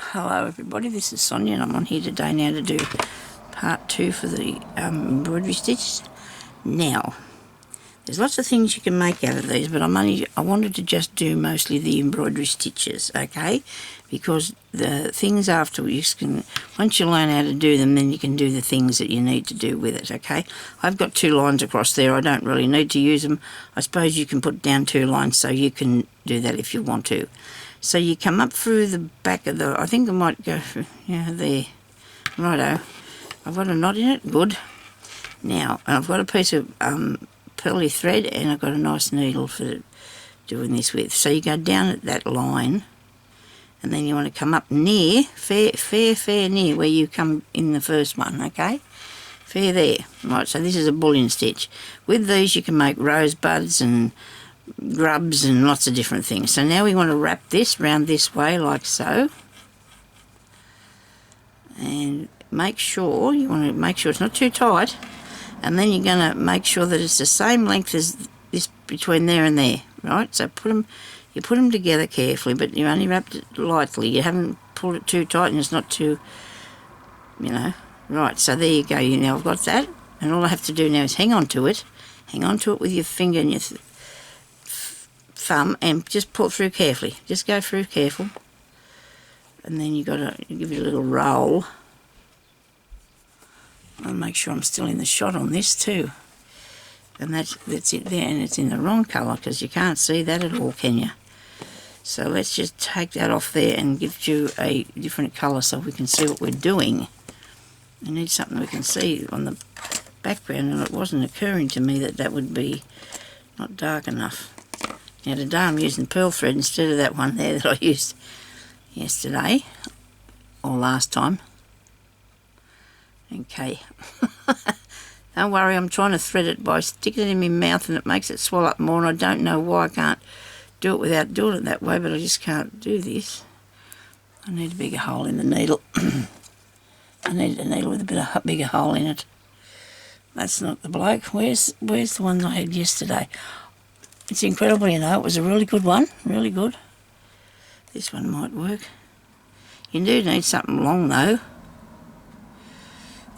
Hello everybody, this is Sonia and I'm on here today now to do part 2 for the embroidery stitches. Now, there's lots of things you can make out of these, but I wanted to just do mostly the embroidery stitches, okay? Because the things afterwards once you learn how to do them, then you can do the things that you need to do with it, okay? I've got 2 lines across there, I don't really need to use them. I suppose you can put down 2 lines so you can do that if you want to. So you come up through the back of the, I think I might go through, yeah, there. Righto. I've got a knot in it, good. Now, I've got a piece of pearly thread and I've got a nice needle for doing this with. So you go down at that line and then you want to come up near, fair near where you come in the first one, okay? Fair there. Right, so this is a bullion stitch. With these you can make rosebuds and grubs and lots of different things. So now we want to wrap this round this way like so, and make sure it's not too tight, and then you're going to make sure that it's the same length as this between there and there, right? So you put them together carefully, but you only wrapped it lightly, you haven't pulled it too tight and it's not too, right. So there you go. Now I've got that, and all I have to do now is hang on to it with your finger and your thumb and just pull through carefully. Just go through careful, and then you got to give it a little roll. I'll make sure I'm still in the shot on this too. And that's it there, and it's in the wrong colour because you can't see that at all, can you? So let's just take that off there and give you a different colour so we can see what we're doing. I need something we can see on the background, and it wasn't occurring to me that would be not dark enough. Now today I'm using pearl thread instead of that one there that I used yesterday or last time. Okay. Don't worry, I'm trying to thread it by sticking it in my mouth and it makes it swell up more, and I don't know why I can't do it without doing it that way, but I just can't do this. I need a bigger hole in the needle. I need a needle with a bit of bigger hole in it. That's not the bloke. Where's the one I had yesterday? It's incredible, it was a really good one, really good. This one might work. You do need something long though.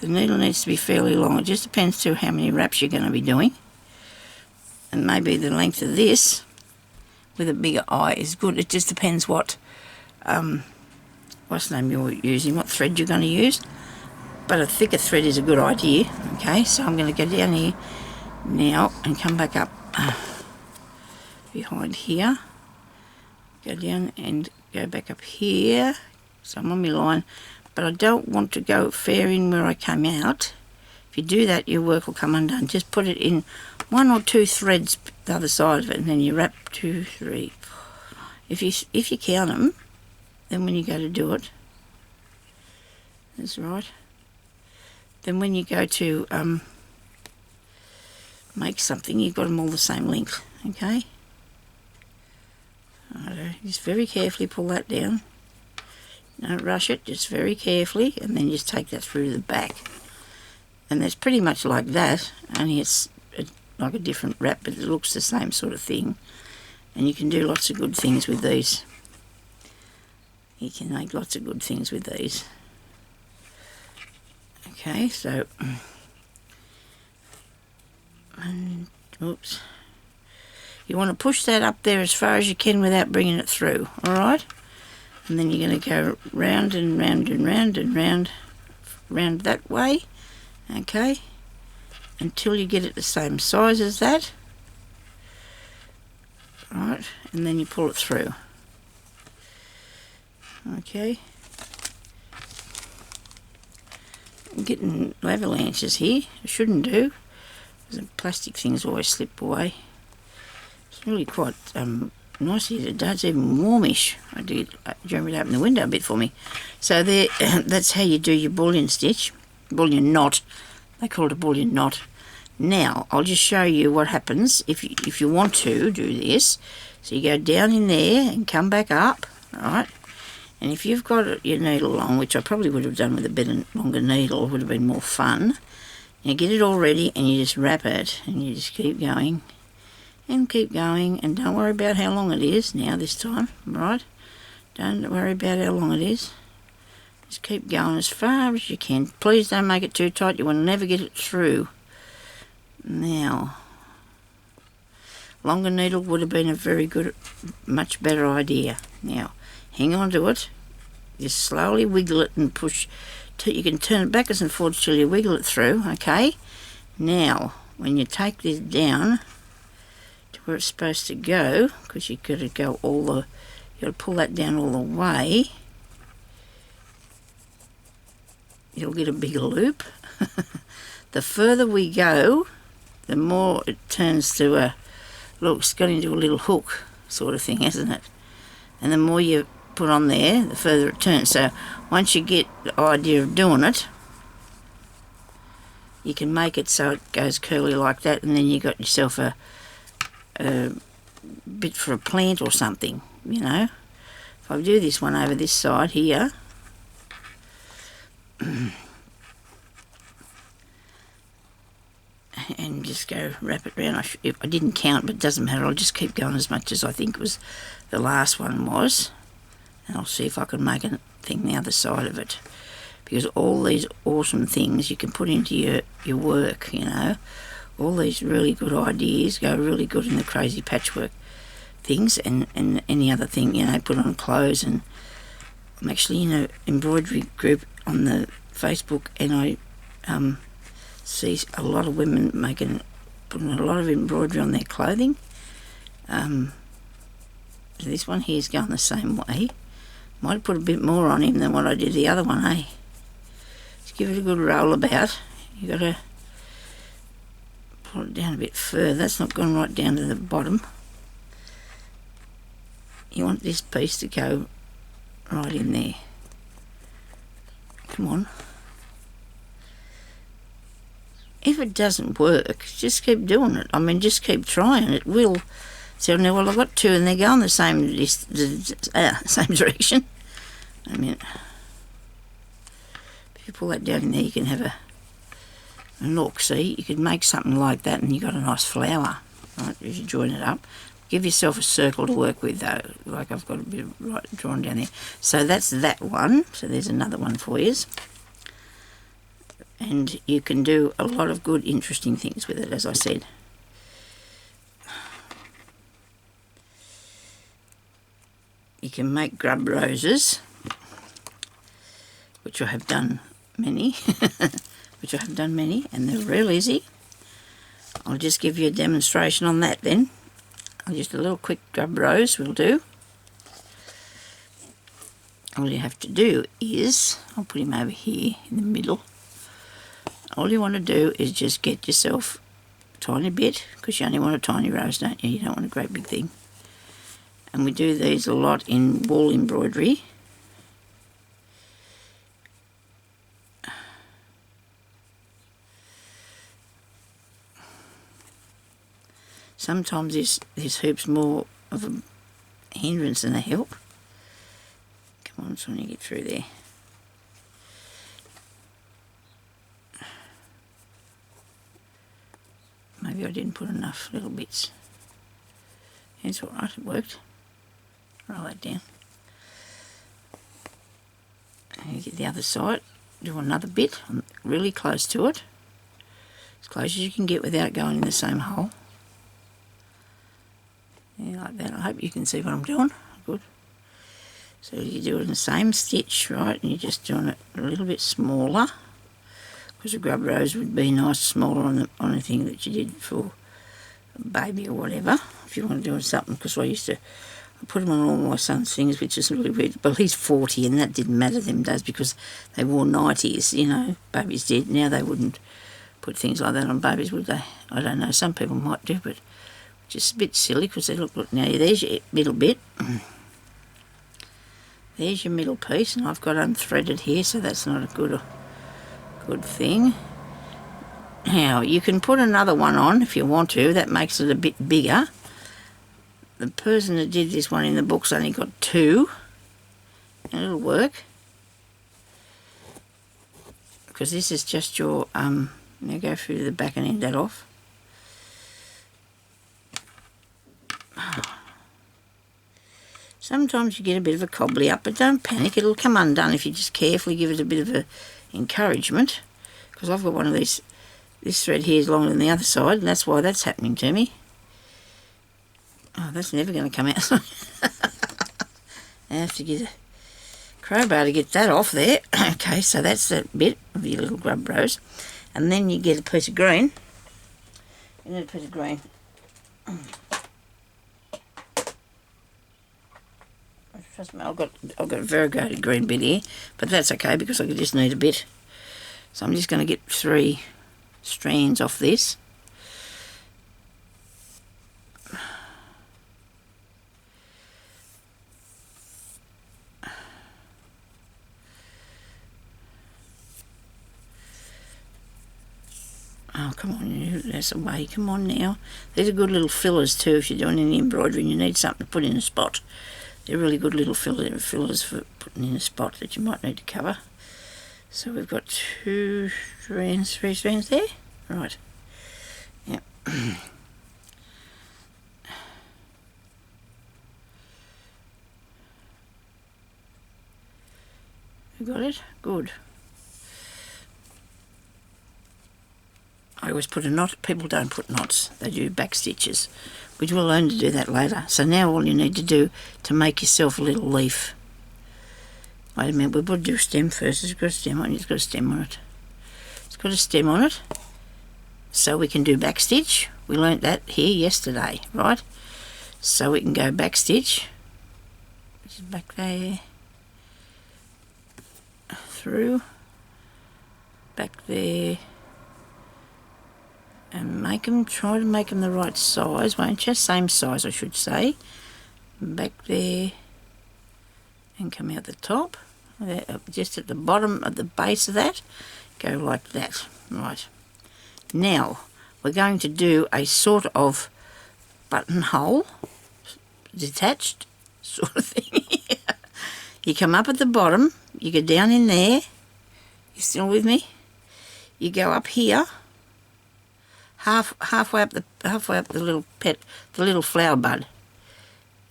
The needle needs to be fairly long. It just depends to how many wraps you're going to be doing. And maybe the length of this with a bigger eye is good. It just depends what's the name you're using, what thread you're going to use. But a thicker thread is a good idea. Okay, so I'm going to go down here now and come back up behind here, go down and go back up here. So I'm on my line, but I don't want to go fair in where I came out. If you do that, your work will come undone. Just put it in 1 or 2 threads the other side of it, and then you wrap 2, 3, 4. If you count them, then when you go to do it, that's right. Then when you go to make something, you've got them all the same length, okay? Just very carefully pull that down. Don't rush it, just very carefully, and then just take that through the back. And it's pretty much like that, only it's like a different wrap, but it looks the same sort of thing. And you can do lots of good things with these. You can make lots of good things with these. Okay, so, and, oops. You want to push that up there as far as you can without bringing it through, alright? And then you're going to go round and round and round and round that way, okay? Until you get it the same size as that. Alright, and then you pull it through. Okay. I'm getting avalanches here. I shouldn't do. The plastic things always slip away. It's really quite nice here today. It's even warmish. Jeremy opened the window a bit for me. So there, that's how you do your bullion stitch. Bullion knot. They call it a bullion knot. Now, I'll just show you what happens if you want to do this. So you go down in there and come back up, right? And if you've got your needle long, which I probably would have done with a bit longer needle, it would have been more fun. You get it all ready and you just wrap it and you just keep going. And keep going, and don't worry about how long it is now this time, right? Don't worry about how long it is. Just keep going as far as you can. Please don't make it too tight. You will never get it through. Now, longer needle would have been a very good, much better idea. Now, hang on to it. Just slowly wiggle it and push. You can turn it backwards and forwards till you wiggle it through, okay? Now, when you take this down to where it's supposed to go, because you've got to go you've got to pull that down all the way, you'll get a bigger loop. The further we go, the more it turns to a, look, it's got into a little hook sort of thing, hasn't it? And the more you put on there, the further it turns. So once you get the idea of doing it, you can make it so it goes curly like that, and then you got yourself a bit for a plant or something, you know. If I do this one over this side here, and just go wrap it round. I didn't count, but it doesn't matter. I'll just keep going as much as I think was the last one was, and I'll see if I can make a thing the other side of it, because all these awesome things you can put into your work, you know, all these really good ideas go really good in the crazy patchwork things, and any other thing, you know, put on clothes. And I'm actually in an embroidery group on the Facebook, and I see a lot of women putting a lot of embroidery on their clothing. This one here's going the same way. Might have put a bit more on him than what I did the other one, eh? Just give it a good roll about. You got to pull it down a bit further. That's not gone right down to the bottom. You want this piece to go right in there. Come on. If it doesn't work, just keep doing it. I mean, just keep trying. It will. So now, well, I've got two, and they're going the same direction. I mean, if you pull that down in there, you can have a look. See, you could make something like that, and you got a nice flower. Right, if you join it up, give yourself a circle to work with, though. Like I've got a bit of right drawn down there. So that's that one. So there's another one for you. And you can do a lot of good, interesting things with it, as I said. You can make grub roses, which I have done many, and they're real easy. I'll just give you a demonstration on that then. Just a little quick grub rose will do. All you have to do is, I'll put him over here in the middle. All you want to do is just get yourself a tiny bit, because you only want a tiny rose, don't you? You don't want a great big thing. And we do these a lot in wool embroidery. Sometimes this hoop's more of a hindrance than a help. Come on, Sonya, get through there. Maybe I didn't put enough little bits. It's all right, it worked. Roll that down. And you get the other side. Do another bit, really close to it. As close as you can get without going in the same hole. Yeah, like that. I hope you can see what I'm doing. Good. So you do it in the same stitch, right? And you're just doing it a little bit smaller, because a grub rose would be nice smaller on a thing that you did for a baby or whatever. If you want to do something, because I put them on all my son's things, which is really weird. But he's 40, and that didn't matter to them days, because they wore 90s, you know. Babies did. Now they wouldn't put things like that on babies, would they? I don't know. Some people might do, but just a bit silly, because they look, now there's your middle bit. There's your middle piece, and I've got unthreaded here, so that's not a good thing. Now, you can put another one on if you want to. That makes it a bit bigger. The person that did this one in the book's only got two, and it'll work. Because this is just your, now go through the back and end that off. sometimes you get a bit of a cobbly up, but don't panic. It'll come undone if you just carefully give it a bit of a encouragement. Because I've got one of these, this thread here is longer than the other side, and that's why that's happening to me. Oh, that's never going to come out. I have to get a crowbar to get that off there. Okay, so that's that bit of your little grub rose. And then you get a piece of green. You need a piece of green. Trust me, I've got a variegated green bit here, but that's okay because I just need a bit. So I'm just going to get 3 strands off this. Oh, come on, that's away. Come on now. These are good little fillers too if you're doing any embroidery and you need something to put in a spot. They're really good little fillers for putting in a spot that you might need to cover. So we've got 2 strands, 3 strands there. Right. Yep. You got it? Good. I always put a knot. People don't put knots. They do back stitches. We will learn to do that later. So now all you need to do to make yourself a little leaf. Wait a minute, we've got to do a stem first. It's got a stem on it. It's got a stem on it. It's got a stem on it. So we can do back stitch. We learnt that here yesterday, right? So we can go back stitch. Which is back there. Through. Back there. And make them, try to make them the right size, won't you? Same size, I should say. Back there, and come out the top. There, just at the bottom, at the base of that, go like that. Right. Now, we're going to do a sort of buttonhole, detached sort of thing. You come up at the bottom, you go down in there. You still with me? You go up here. Halfway up the little the little flower bud,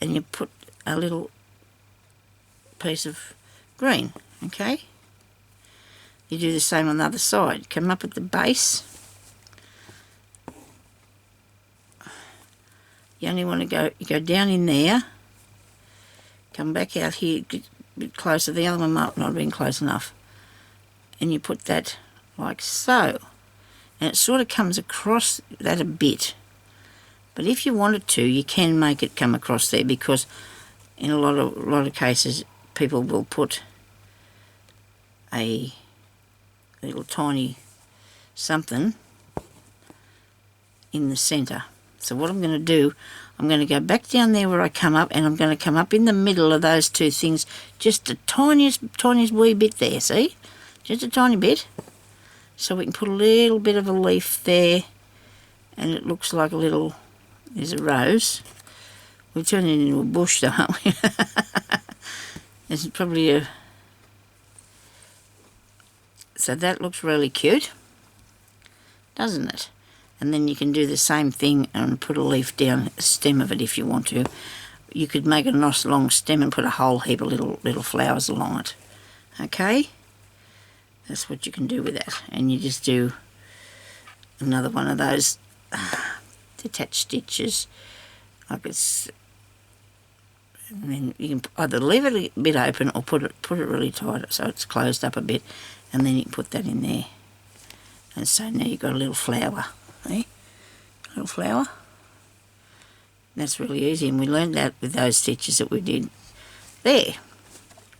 and you put a little piece of green. Okay. You do the same on the other side. Come up at the base. You only want to go. You go down in there. Come back out here, get a bit closer. The other one might not have been close enough, and you put that like so. And it sort of comes across that a bit. But if you wanted to, you can make it come across there because in a lot of cases people will put a little tiny something in the centre. So what I'm going to do, I'm going to go back down there where I come up, and I'm going to come up in the middle of those 2 things, just the tiniest wee bit there, see? Just a tiny bit. So we can put a little bit of a leaf there, and it looks like a little, there's a rose. We've turned it into a bush though, aren't we? It's probably a, so that looks really cute, doesn't it? And then you can do the same thing and put a leaf down the stem of it if you want to. You could make a nice long stem and put a whole heap of little flowers along it. Okay? That's what you can do with that. And you just do another one of those detached stitches. Like it's, and then you can either leave it a bit open or put it really tight so it's closed up a bit, and then you can put that in there. And so now you've got a little flower. Eh? A little flower. That's really easy, and we learned that with those stitches that we did there.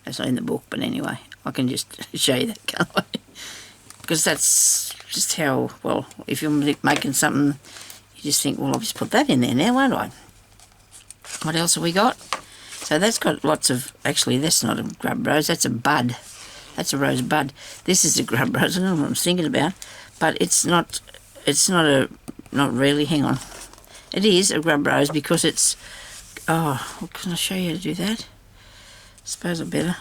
That's not in the book, but anyway, I can just show you that colour. Because that's just how, well, if you're making something, you just think, well, I'll just put that in there now, won't I? What else have we got? So that's got lots of, actually, that's not a grub rose, that's a bud. That's a rose bud. This is a grub rose, I don't know what I'm thinking about, but it's not not really, hang on. It is a grub rose because it's, oh, well, can I show you how to do that? Suppose I better.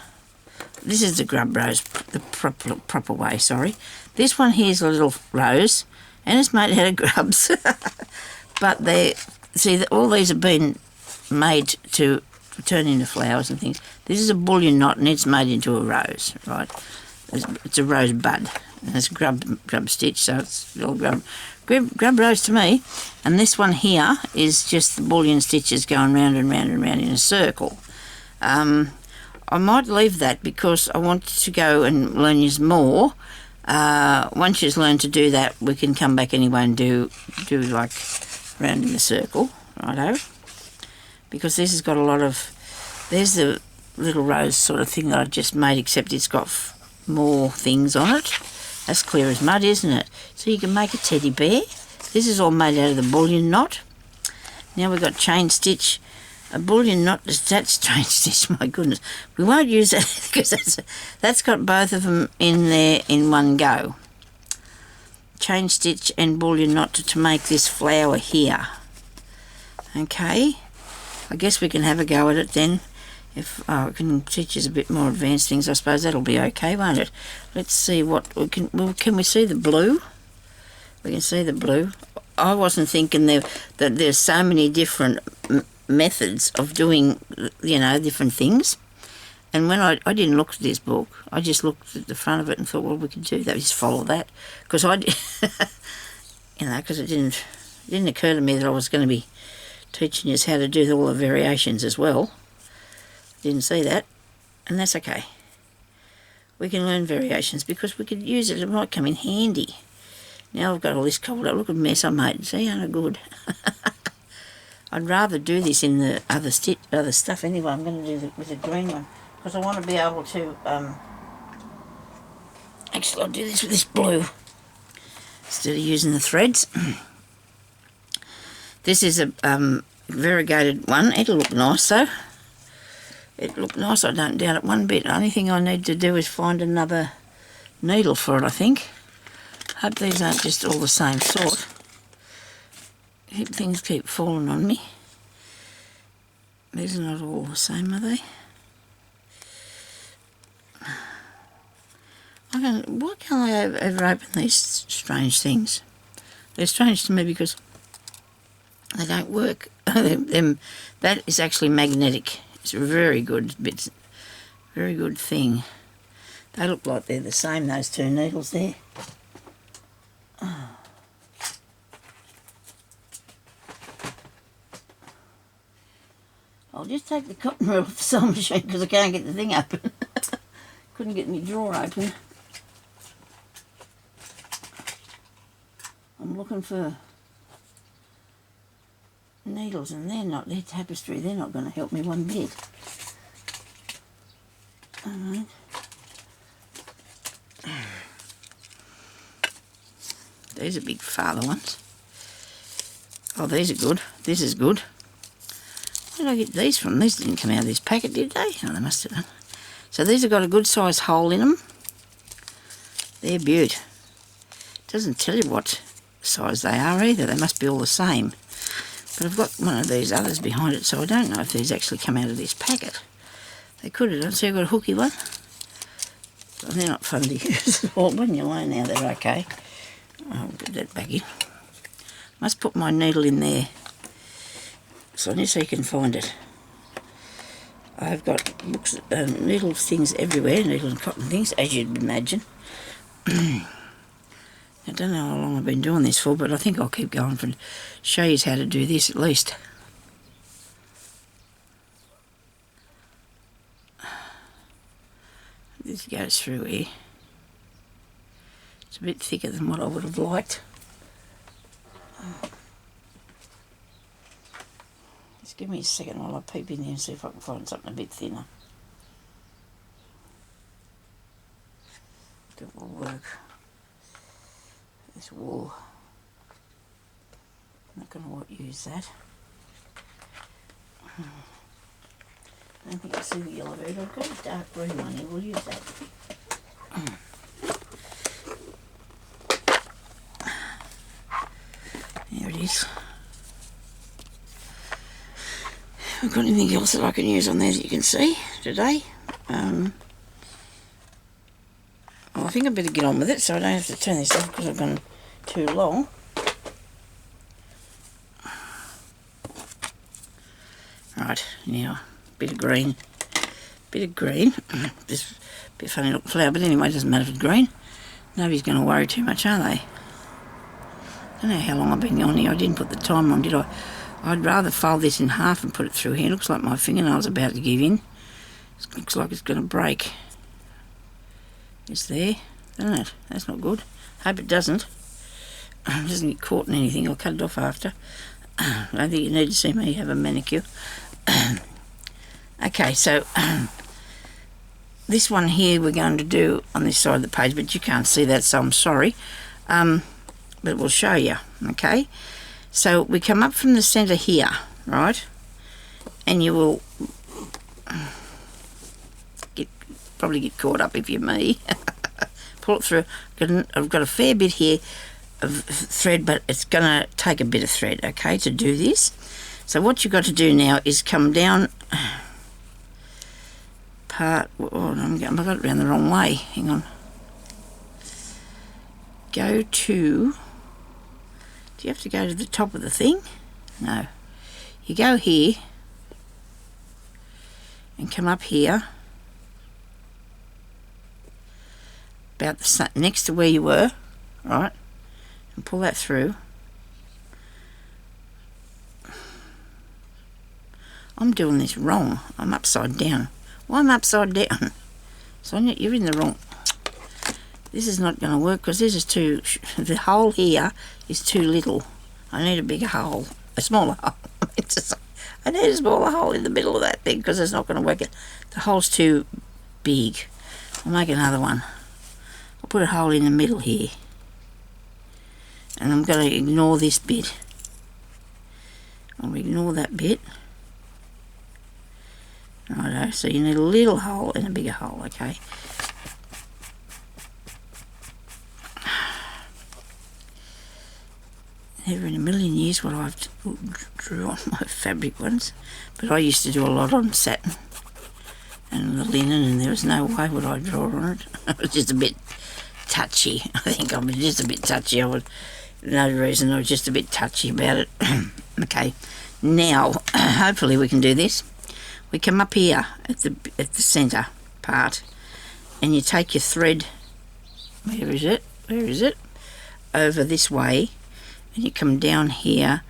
This is the grub rose, the proper way, sorry. This one here is a little rose, and it's made out of grubs. But they, see, all these have been made to turn into flowers and things. This is a bullion knot, and it's made into a rose, right? It's a rose bud, and it's grub stitch, so it's all grub rose to me. And this one here is just the bullion stitches going round and round and round in a circle. I might leave that because I want to go and learn use more. Once you've learned to do that, we can come back anyway and do like round in the circle, righto? Because this has got a lot of, there's the little rose sort of thing that I just made, except it's got more things on it. That's clear as mud, isn't it? So you can make a teddy bear. This is all made out of the bullion knot. Now we've got chain stitch. A bullion knot, that's chain stitch, my goodness. We won't use that because that's got both of them in there in one go. Chain stitch and bullion knot to make this flower here. Okay, I guess we can have a go at it then. If I can teach us a bit more advanced things, I suppose that'll be okay, won't it? Let's see what we can. Well, can we see the blue? We can see the blue. I wasn't thinking that there's so many different methods of doing, you know, different things. And when I didn't look at this book, I just looked at the front of it and thought, well, we could do that, just follow that. Because you know, because it didn't occur to me that I was going to be teaching you how to do all the variations as well. Didn't see that, and that's okay. We can learn variations because we could use it. It might come in handy. Now I've got all this cobbled up. Look at the mess I made. See, ain't it good? I'd rather do this in the other stuff anyway. I'm going to do it with the green one because I want to be able to. Actually, I'll do this with this blue instead of using the threads. This is a variegated one. It'll look nice though. It looked nice, I don't doubt it one bit. The only thing I need to do is find another needle for it, I think. Hope these aren't just all the same sort. Things keep falling on me. These are not all the same, are they? Why can't I ever open these strange things? They're strange to me because they don't work. That is actually magnetic. It's a very good thing. They look like they're the same, those two needles there. Oh. I'll just take the cotton reel off the sewing machine because I can't get the thing open. Couldn't get my drawer open. I'm looking for needles and they're tapestry. They're not going to help me one bit. Alright. These are big father ones. Oh, these are good. This is good. Where did I get these from? These didn't come out of this packet, did they? Oh, they must have done. So these have got a good size hole in them. They're beaut. Doesn't tell you what size they are either. They must be all the same. But I've got one of these others behind it, so I don't know if these actually come out of this packet. They could have done. See, I've got a hooky one. But they're not fun to use at all. When you learn now, they're okay. I'll get that back in. Must put my needle in there, Sonia, so you can find it. I've got books, needle things everywhere, needle and cotton things, as you'd imagine. I don't know how long I've been doing this for, but I think I'll keep going for show you how to do this at least. This goes through here. It's a bit thicker than what I would have liked. Just give me a second while I peep in here and see if I can find something a bit thinner. That will work. This wool. I'm not going to use that. I don't think I see the yellow bird. I've got a dark green one here. We'll use that. There it is. I've got anything else that I can use on there that you can see today. Well, I think I better get on with it so I don't have to turn this off because I've gone too long. Right, now bit of green. Just a bit funny looking flower, but anyway, it doesn't matter if it's green. Nobody's going to worry too much, are they? I don't know how long I've been on here. I didn't put the time on, did I? I'd rather fold this in half and put it through here. Looks like my fingernail's about to give in. It looks like it's going to break. It's there, doesn't it? That's not good. Hope it doesn't. It doesn't get caught in anything. I'll cut it off after. I don't think you need to see me have a manicure. Okay, so this one here we're going to do on this side of the page, but you can't see that, so I'm sorry. But we'll show you, okay? So we come up from the centre here, right? And you will probably get caught up if you're me. Pull it through. I've got a fair bit here of thread, but it's going to take a bit of thread, okay, to do this. So what you've got to do now is come down part. Oh, I got it around the wrong way. Hang on. Go to. Do you have to go to the top of the thing? No. You go here and come up here about the next to where you were, right? And pull that through. I'm doing this wrong. I'm upside down. Why am I upside down? Sonia, you're in the wrong. This is not going to work because this is too... The hole here is too little. I need a bigger hole. A smaller hole. I need a smaller hole in the middle of that thing because it's not going to work. The hole's too big. I'll make another one. I'll put a hole in the middle here. And I'm going to ignore this bit. I'll ignore that bit. Righto, so you need a little hole and a bigger hole, okay? Never in a million years would I've drew on my fabric ones, but I used to do a lot on satin and the linen, and there was no way would I draw on it. I was just a bit touchy. I think I was just a bit touchy. No reason, I was just a bit touchy about it. Okay, now hopefully we can do this. We come up here at the centre part, and you take your thread. Where is it? Where is it? Over this way. And you come down here,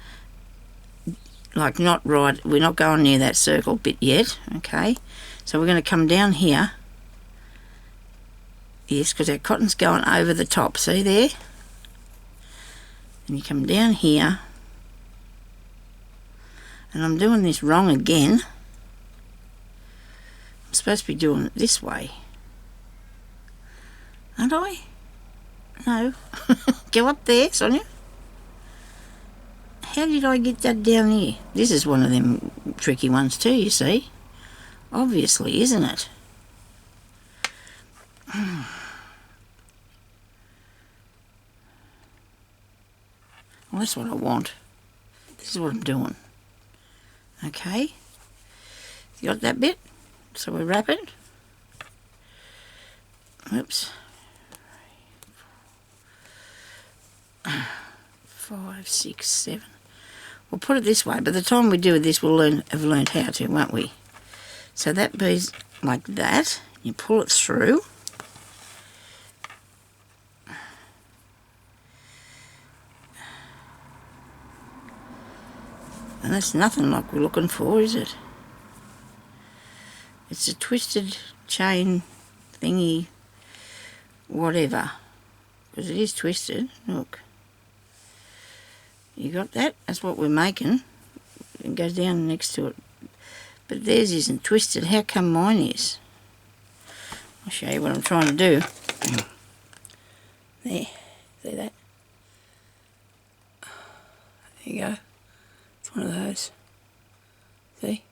like not right, we're not going near that circle bit yet, okay? So we're going to come down here, yes, because our cotton's going over the top, see there? And you come down here, and I'm doing this wrong again. I'm supposed to be doing it this way, aren't I? No. Go up there, Sonia. How did I get that down here? This is one of them tricky ones too, you see. Obviously, isn't it? Well, that's what I want. This is what I'm doing. Okay? You got that bit? So we wrap it. Oops. 5, 6, 7. We'll put it this way. By the time we do this, we'll have learned how to, won't we? So that be like that. You pull it through. And that's nothing like we're looking for, is it? It's a twisted chain thingy, whatever. Because it is twisted. Look. You got that? That's what we're making. It goes down next to it. But theirs isn't twisted. How come mine is? I'll show you what I'm trying to do. There. See that? There you go. It's one of those. See?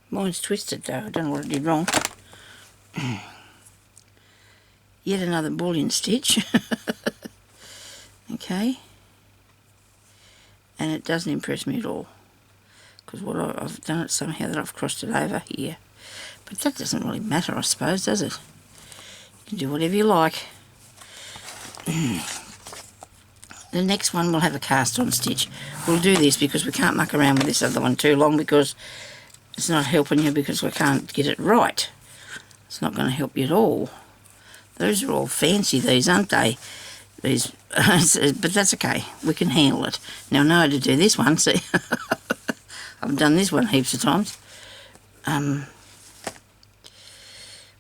Mine's twisted though. I don't know what I did wrong. Yet another bullion stitch. Okay. And it doesn't impress me at all, because I've done it somehow that I've crossed it over here, but that doesn't really matter, I suppose, does it? You can do whatever you like. The next one we'll have a cast on stitch. We'll do this because we can't muck around with this other one too long, because it's not helping you because we can't get it right. It's not going to help you at all. Those are all fancy, these, aren't they? These, but that's okay. We can handle it. Now I know how to do this one, see? I've done this one heaps of times. One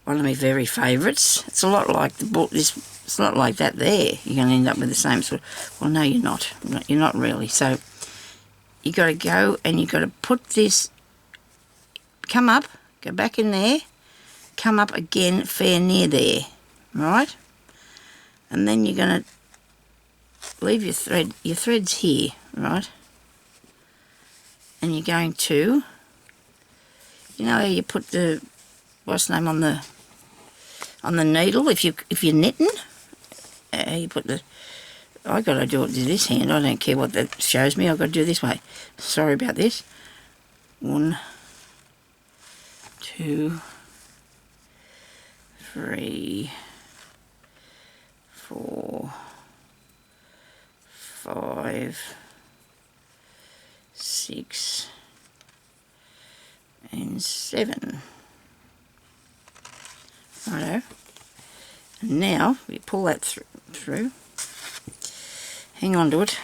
of my very favourites. It's a lot like the book. It's not like that there. You're going to end up with the same sort of... Well, no, you're not. You're not really. So you got to go and you got to put this... Come up, go back in there, come up again fair near there, right? And then you're going to leave your threads here, right? And you're going to... You know how you put the... What's the name on the needle if you're knitting? You put the... I got to do it with this hand. I don't care what that shows me. I've got to do it this way. Sorry about this. 1, 2, 3, 4, 5, 6, and 7. Righto. And now we pull that through. Hang on to it.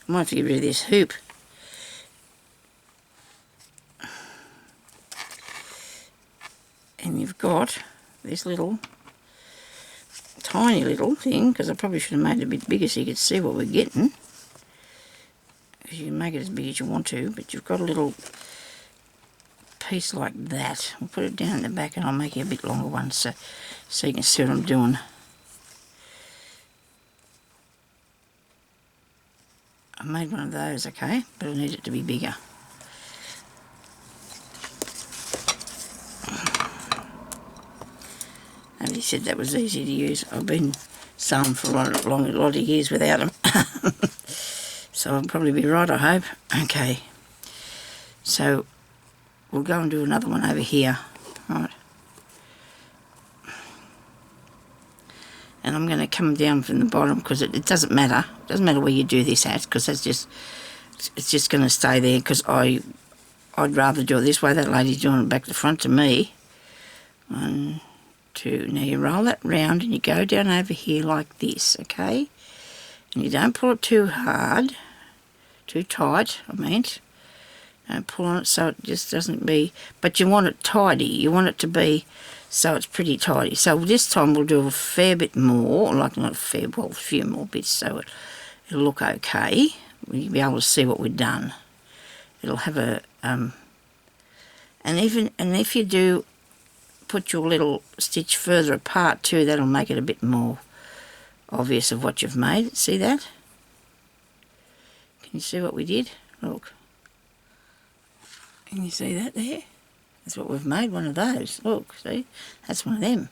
I might have to get rid of this hoop. And you've got this little, tiny little thing, because I probably should have made it a bit bigger so you could see what we're getting. Because you can make it as big as you want to, but you've got a little piece like that. We'll put it down in the back and I'll make you a bit longer one so you can see what I'm doing. I made one of those, okay, but I need it to be bigger. Nobody said that was easy to use. I've been sewing for a lot of years without them. So I'll probably be right, I hope. Okay, so we'll go and do another one over here, right? And I'm going to come down from the bottom because it doesn't matter. It doesn't matter where you do this at because it's just going to stay there because I'd rather do it this way. That lady's doing it back to front to me. 1, 2. Now you roll that round and you go down over here like this, okay? And you don't pull it too hard, too tight, I meant. Don't pull on it so it just doesn't be... But you want it tidy. You want it to be so it's pretty tidy. So this time we'll do a fair bit more, like not a fair, well, a few more bits so it'll look okay. You'll be able to see what we've done. It'll have a... and if you do put your little stitch further apart too, that'll make it a bit more obvious of what you've made. See that? Can you see what we did? Look. Can you see that there? That's what we've made, one of those. Look, see? That's one of them.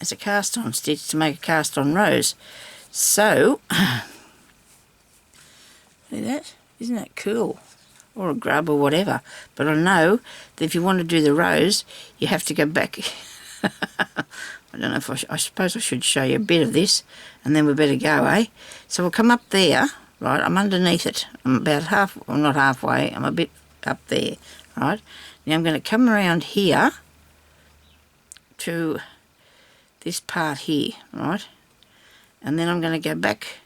It's a cast-on stitch to make a cast-on rose. So, see that? Isn't that cool? Or a grub or whatever. But I know that if you want to do the rose, you have to go back. I don't know if I suppose I should show you a bit of this, and then we better go, eh? So we'll come up there, right? I'm underneath it. I'm about well, not halfway. I'm a bit up there, right? Now I'm going to come around here to this part here, right? And then I'm going to go back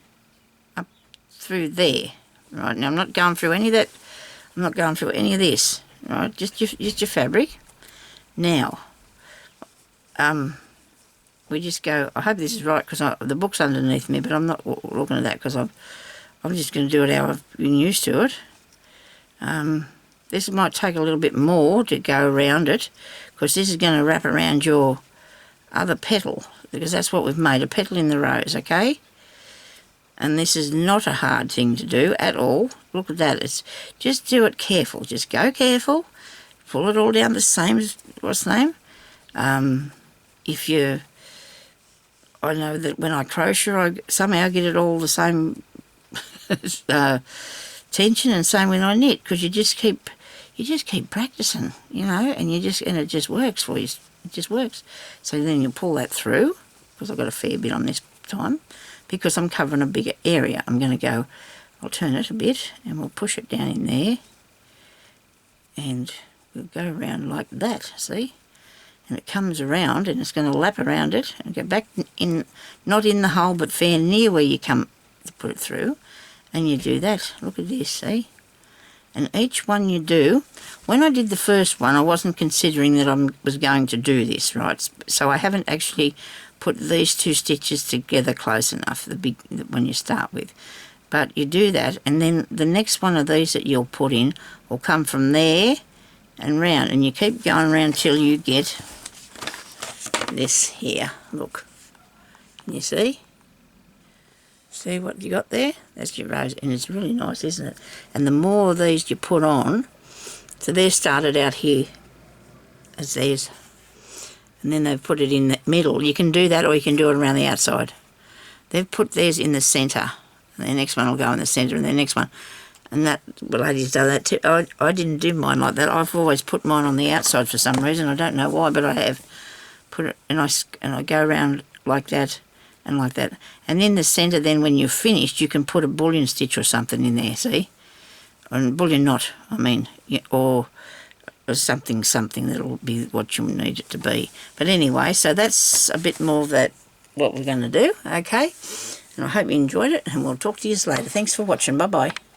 up through there, right? Now I'm not going through any of that. I'm not going through any of this, right? Just your fabric. Now, we just go. I hope this is right because the book's underneath me, but I'm not looking at that because I'm just going to do it how I've been used to it. This might take a little bit more to go around it because this is going to wrap around your other petal because that's what we've made, a petal in the rose, okay? And this is not a hard thing to do at all. Look at that. It's just do it careful. Just go careful. Pull it all down the same as, what's the name? I know that when I crochet, I somehow get it all the same tension and same when I knit because you just keep practicing, you know, and it just works for you. It just works. So then you pull that through because I've got a fair bit on this time because I'm covering a bigger area. I'm going to go, I'll turn it a bit and we'll push it down in there and we'll go around like that, see? And it comes around and it's going to lap around it and go back in, not in the hole but fair near where you come to put it through, and you do that. Look at this, see? And each one you do, when I did the first one I wasn't considering that I was going to do this, right? So I haven't actually put these two stitches together close enough, the big when you start with. But you do that, and then the next one of these that you'll put in will come from there and round, and you keep going around till you get this here. Look, can you see? See what you got there? That's your rose, and it's really nice, isn't it? And the more of these you put on, so they're started out here as theirs, and then they've put it in the middle. You can do that, or you can do it around the outside. They've put theirs in the centre, and the next one will go in the centre, and the next one, and that, well, ladies do that too. I didn't do mine like that. I've always put mine on the outside for some reason. I don't know why, but I have put it, and I go around like that and like that. And in the centre, then when you're finished, you can put a bullion stitch or something in there, see? Or a bullion knot, I mean, or something that'll be what you need it to be. But anyway, so that's a bit more of that, what we're going to do, okay? And I hope you enjoyed it, and we'll talk to you later. Thanks for watching. Bye-bye.